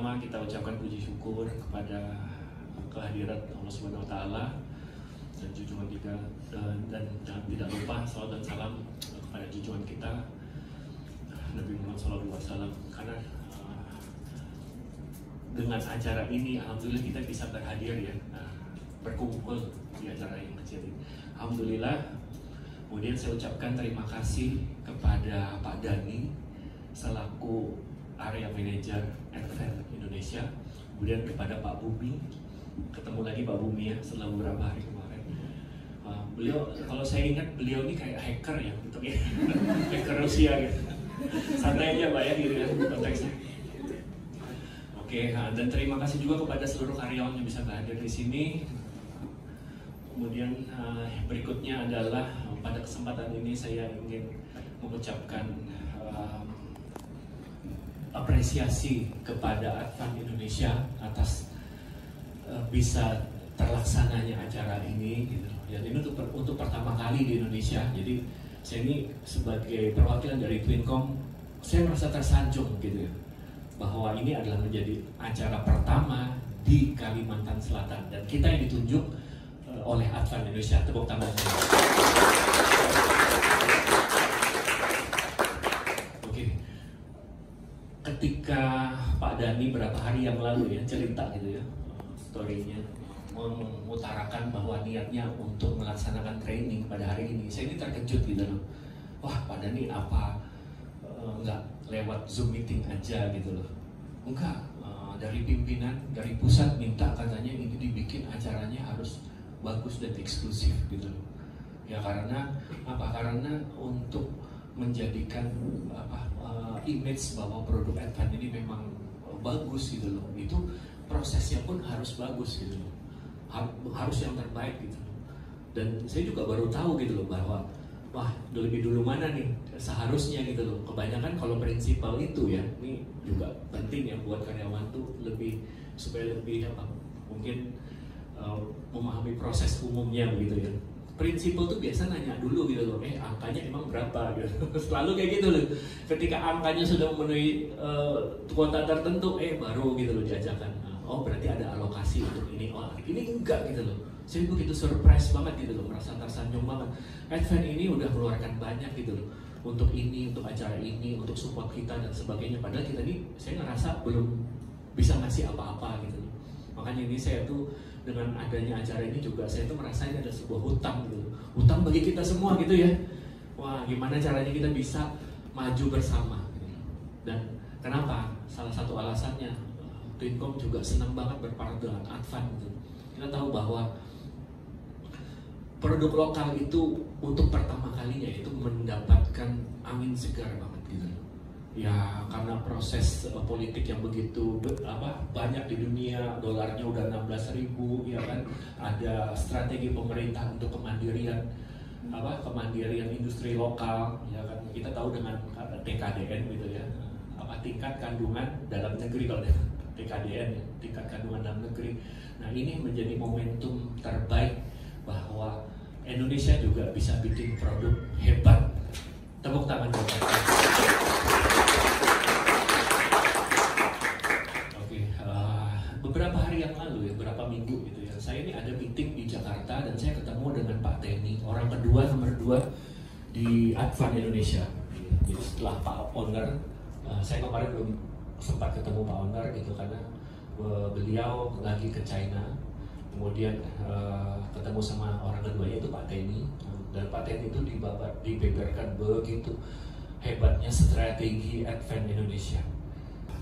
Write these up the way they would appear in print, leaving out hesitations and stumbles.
pertama kita ucapkan puji syukur kepada kehadirat Allah Subhanahu Wa Taala dan junjungan kita, dan jangan tidak lupa salawat dan salam kepada junjungan kita Nabi Muhammad SAW, karena dengan acara ini alhamdulillah kita bisa berhadir ya, berkumpul di acara yang kecil ini. Alhamdulillah. Kemudian saya ucapkan terima kasih kepada Pak Dhani selaku Area Manager Advent Indonesia, kemudian kepada Pak Bumi, ketemu lagi Pak Bumi ya setelah beberapa hari kemarin. Beliau, kalau saya ingat beliau ini kayak hacker ya, gitu ya. Hacker Rusia gitu. Santai aja Pak ya gitu ya konteksnya. Oke, dan terima kasih juga kepada seluruh karyawan yang bisa hadir di sini. Kemudian berikutnya adalah pada kesempatan ini saya ingin mengucapkan apresiasi kepada Advent Indonesia atas bisa terlaksananya acara ini gitu. Dan ini untuk pertama kali di Indonesia. Jadi saya ini sebagai perwakilan dari Twincom, saya merasa tersanjung gitu ya, bahwa ini adalah menjadi acara pertama di Kalimantan Selatan dan kita yang ditunjuk oleh Advent Indonesia. Tepuk tangan. Oke. Ketika Pak Dhani berapa hari yang lalu ya cerita gitu ya, story-nya mengutarakan bahwa niatnya untuk melaksanakan training pada hari ini, saya ini terkejut gitu loh. Wah, Pak Dhani apa nggak lewat Zoom meeting aja gitu loh? Enggak, dari pimpinan, dari pusat minta katanya ini dibikin acaranya harus bagus dan eksklusif gitu loh. Ya karena apa? Karena untuk menjadikan image bahwa produk Advent ini memang bagus gitu loh. Itu prosesnya pun harus bagus gitu loh. Harus yang terbaik gitu loh. Dan saya juga baru tahu gitu loh bahwa wah, lebih dulu mana nih seharusnya gitu loh. Kebanyakan kalau prinsipal itu ya, ini juga penting ya buat karyawan tuh lebih supaya lebih mungkin memahami proses umumnya begitu ya. Prinsipal tuh biasa nanya dulu gitu loh, angkanya emang berapa gitu. Selalu kayak gitu loh. Ketika angkanya sudah memenuhi kuota tertentu, baru gitu loh diajarkan. Oh berarti ada alokasi untuk ini. Oh ini enggak gitu loh. Saya begitu surprise banget gitu loh, merasa tersanjung banget. Advent ini udah keluarkan banyak gitu loh, untuk ini, untuk acara ini, untuk support kita dan sebagainya. Padahal kita ini, saya ngerasa belum bisa ngasih apa-apa gitu loh. Makanya ini saya tuh dengan adanya acara ini juga saya tuh merasa ini ada sebuah hutang gitu loh. Hutang bagi kita semua gitu ya. Wah, gimana caranya kita bisa maju bersama gitu. Dan kenapa? Salah satu alasannya Twincom juga senang banget berpartner dengan Advent gitu. Kita tahu bahwa produk lokal itu untuk pertama kalinya itu mendapatkan angin segar banget gitu. Ya karena proses politik yang begitu banyak di dunia, dolarnya udah 16.000 ya kan. Ada strategi pemerintah untuk kemandirian industri lokal ya kan. Kita tahu dengan TKDN gitu ya. Tingkat kandungan dalam negeri kalau TKDN ya, tingkat kandungan dalam negeri. Nah, ini menjadi momentum terbaik bahwa Indonesia juga bisa bikin produk hebat. Tepuk tangan buat mereka. Oke, beberapa hari yang lalu ya, beberapa minggu gitu ya, saya ini ada meeting di Jakarta dan saya ketemu dengan Pak Teni, orang nomor 2 di Advent Indonesia. Jadi setelah Pak Owner, saya kemarin belum sempat ketemu Pak Owner gitu karena beliau lagi ke China. Kemudian ketemu sama orang keduanya itu Pak Teni, dan Pak Teni itu dibeberkan begitu hebatnya strategi Advent Indonesia.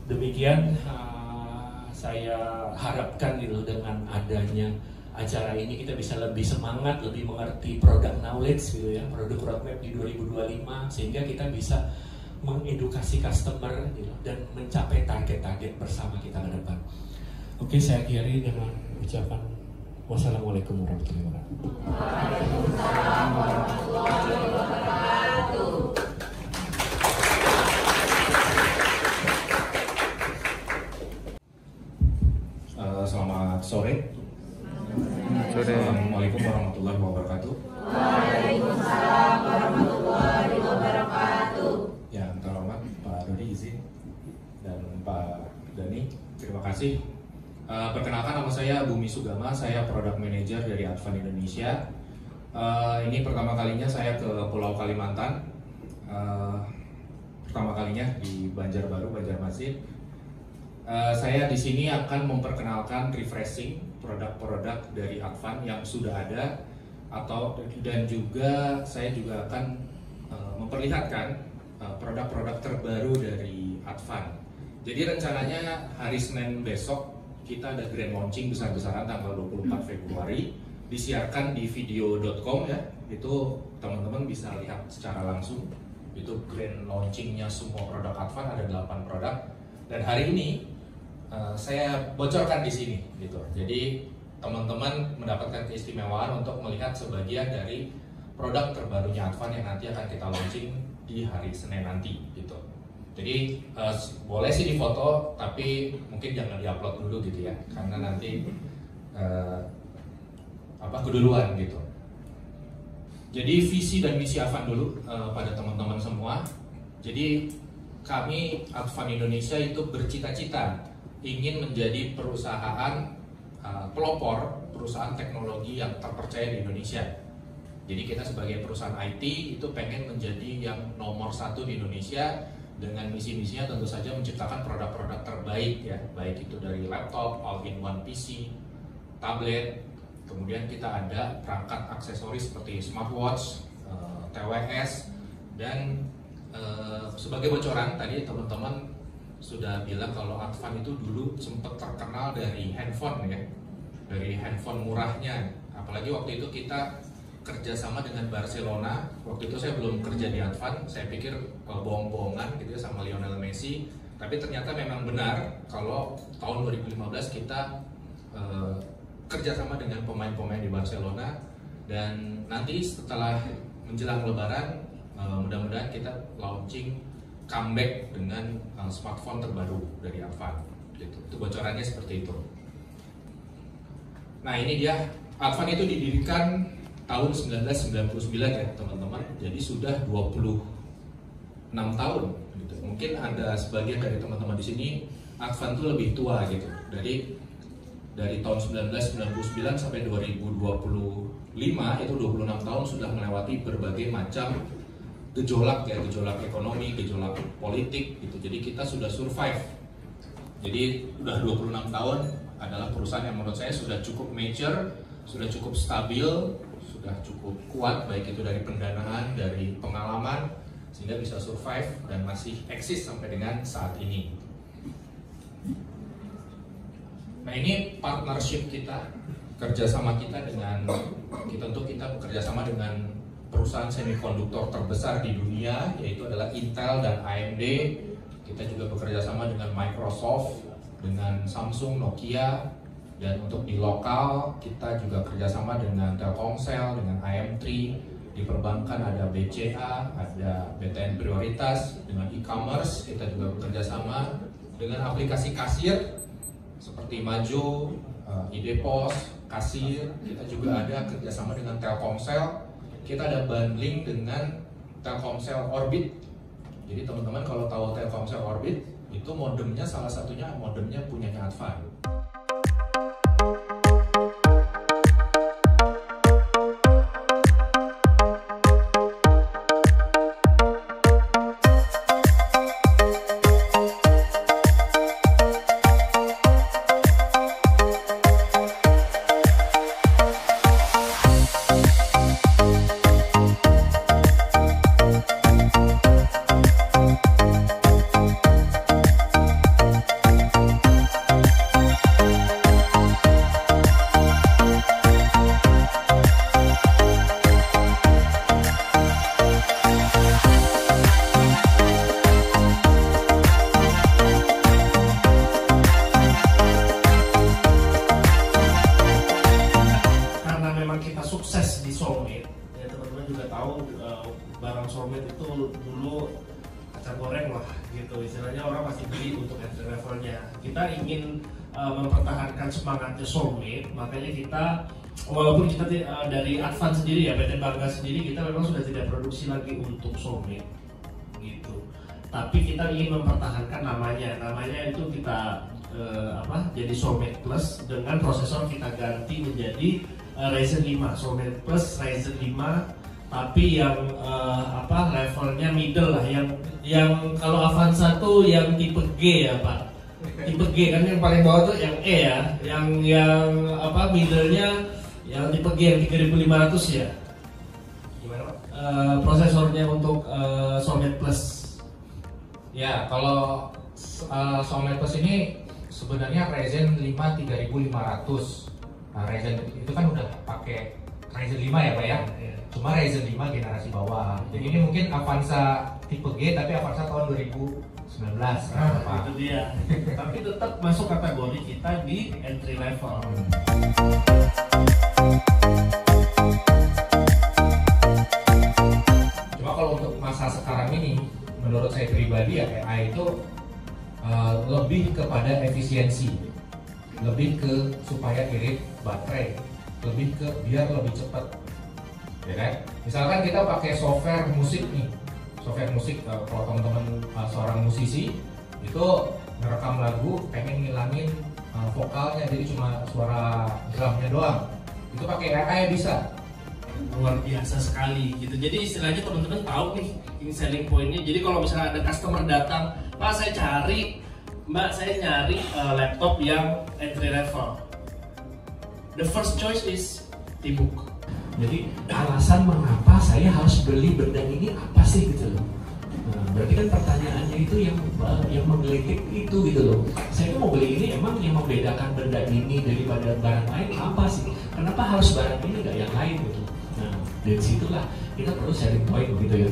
Demikian saya harapkan gitu dengan adanya acara ini kita bisa lebih semangat, lebih mengerti product knowledge gitu ya, produk roadmap di 2025 sehingga kita bisa mengedukasi customer gitu, dan mencapai target-target bersama kita ke depan. Oke, saya akhiri dengan ucapan wassalamualaikum warahmatullahi wabarakatuh. Waalaikumsalam warahmatullahi wabarakatuh. Selamat sore. Assalamualaikum warahmatullahi wabarakatuh. Waalaikumsalam warahmatullahi wabarakatuh. Yang terhormat Pak Dodi izin dan Pak Dhani, Terima kasih. Perkenalkan, nama saya Bumi Sugama, saya Product Manager dari Advan Indonesia. Ini pertama kalinya saya ke Pulau Kalimantan, pertama kalinya di Banjarbaru, Banjarmasin. Saya di sini akan memperkenalkan refreshing produk-produk dari Advan yang sudah ada, dan juga saya juga akan memperlihatkan produk-produk terbaru dari Advan. Jadi rencananya hari Senin besok kita ada grand launching besar-besaran tanggal 24 Februari, disiarkan di video.com ya. Itu teman-teman bisa lihat secara langsung. Itu grand launchingnya semua produk Advan, ada 8 produk. Dan hari ini saya bocorkan di sini gitu. Jadi teman-teman mendapatkan keistimewaan untuk melihat sebagian dari produk terbarunya Advan yang nanti akan kita launching di hari Senin nanti gitu. Jadi boleh sih difoto, tapi mungkin jangan diupload dulu gitu ya, karena nanti keduluan gitu. Jadi visi dan misi Advan dulu pada teman-teman semua. Jadi kami Advan Indonesia itu bercita-cita ingin menjadi perusahaan pelopor, perusahaan teknologi yang terpercaya di Indonesia. Jadi kita sebagai perusahaan IT itu pengen menjadi yang nomor 1 di Indonesia. Dengan misi-misinya tentu saja menciptakan produk-produk terbaik ya, baik itu dari laptop, all-in-one PC, tablet, kemudian kita ada perangkat aksesoris seperti smartwatch, TWS, dan sebagai bocoran tadi teman-teman sudah bilang kalau Advan itu dulu sempat terkenal dari handphone ya, dari handphone murahnya, apalagi waktu itu kita kerjasama dengan Barcelona. Waktu itu saya belum kerja di Advan, saya pikir bohong-bohongan gitu ya sama Lionel Messi. Tapi ternyata memang benar kalau tahun 2015 kita kerjasama dengan pemain-pemain di Barcelona. Dan nanti setelah menjelang Lebaran, mudah-mudahan kita launching comeback dengan smartphone terbaru dari Advan. Gitu. Itu bocorannya seperti itu. Nah ini dia, Advan itu didirikan tahun 1999 ya teman-teman, jadi sudah 26 tahun gitu. Mungkin ada sebagian dari teman-teman di sini Advan itu lebih tua gitu. Dari tahun 1999 sampai 2025 itu 26 tahun sudah melewati berbagai macam gejolak ya, gejolak ekonomi, gejolak politik gitu. Jadi kita sudah survive. Jadi udah 26 tahun adalah perusahaan yang menurut saya sudah cukup mature, sudah cukup stabil, sudah cukup kuat, baik itu dari pendanaan, dari pengalaman, sehingga bisa survive dan masih eksis sampai dengan saat ini. Nah ini partnership kita, kerjasama kita dengan kita bekerjasama dengan perusahaan semikonduktor terbesar di dunia, yaitu adalah Intel dan AMD. Kita juga bekerjasama dengan Microsoft, dengan Samsung, Nokia. Dan untuk di lokal kita juga kerjasama dengan Telkomsel, dengan IM3. Di perbankan ada BCA, ada BTN Prioritas. Dengan e-commerce kita juga bekerjasama dengan aplikasi kasir seperti Majo, ID-Pos, Kasir. Kita juga ada kerjasama dengan Telkomsel. Kita ada bundling dengan Telkomsel Orbit. Jadi teman-teman kalau tahu Telkomsel Orbit, itu modemnya salah satunya modemnya punyanya Advan. Barang Soulmate itu dulu kacang goreng lah gitu, istilahnya orang masih beli untuk entry levelnya. Kita ingin mempertahankan semangatnya Soulmate, makanya kita walaupun kita dari Advan sendiri ya, PT Bangga sendiri kita memang sudah tidak produksi lagi untuk Soulmate gitu, tapi kita ingin mempertahankan namanya itu kita jadi Soulmate Plus dengan prosesor kita ganti menjadi Ryzen 5 Soulmate Plus Ryzen 5, tapi yang levelnya middle lah, yang kalau Avanza tuh yang tipe G ya Pak, tipe G kan yang paling bawah tuh yang E ya, yang middle-nya yang tipe G yang 3500 ya. Gimana Pak? Prosesornya untuk Soulmate Plus. Ya, kalau Soulmate Plus ini sebenarnya Ryzen 5 3500. Nah, Ryzen itu kan udah pakai Ryzen 5 ya Pak ya? Cuma Ryzen 5 generasi bawah. Jadi ini mungkin Avanza tipe G tapi Avanza tahun 2019. Pak. Itu dia. Tapi tetap masuk kategori kita di entry level. Cuma kalau untuk masa sekarang ini, menurut saya pribadi ya AI itu lebih kepada efisiensi, lebih ke supaya irit baterai, lebih ke biar lebih cepat, ya kan? Misalkan kita pakai software musik nih, software musik kalau teman-teman seorang musisi itu ngerekam lagu pengen ngilangin vokalnya jadi cuma suara drumnya doang, itu pakai AI bisa. Luar biasa sekali gitu. Jadi istilahnya teman-teman tahu nih ini selling pointnya. Jadi kalau misalnya ada customer datang, Pak saya nyari laptop yang entry level, the first choice is T-Book. Jadi alasan mengapa saya harus beli benda ini apa sih gitu loh. Nah, berarti kan pertanyaannya itu yang menggelitik itu gitu loh. Saya tuh mau beli ini emang yang membedakan benda ini daripada barang lain apa sih? Kenapa harus barang ini nggak yang lain gitu? Nah, dari situlah kita perlu selling point gitu ya.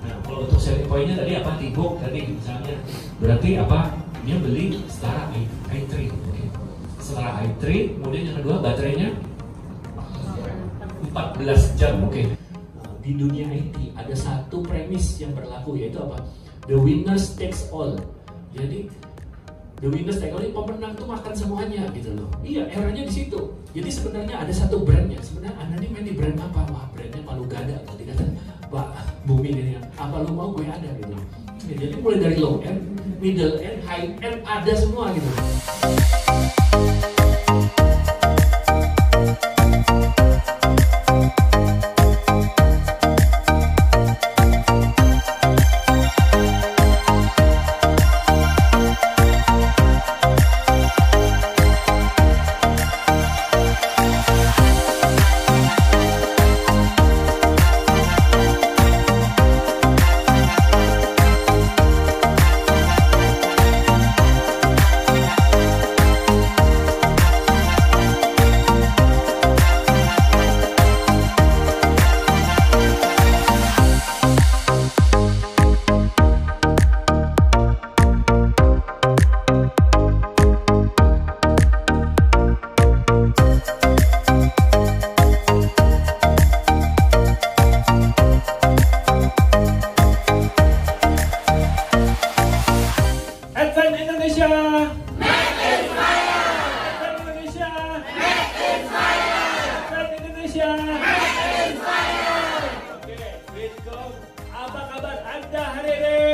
Nah, kalau untuk selling pointnya tadi apa? T-Book tadi misalnya. Berarti apa? Dia beli setara i3. Okay. Setelah i3, kemudian yang kedua baterainya 14 jam. Oke. Di dunia IT ada satu premis yang berlaku, yaitu apa? The winners takes all. Jadi the winners take all ini pemenang tuh makan semuanya gitu loh. Iya, eranya di situ. Jadi sebenarnya ada satu brandnya. Sebenarnya Anda nih main di brand apa? Wah, brandnya Palu Gada. Tadi kata Pak Bumi ini, apa lu mau gue ada gitu. Ya, jadi mulai dari low end, middle end, high end ada semua gitu. Oke, Bitkom, apa kabar Anda hari ini?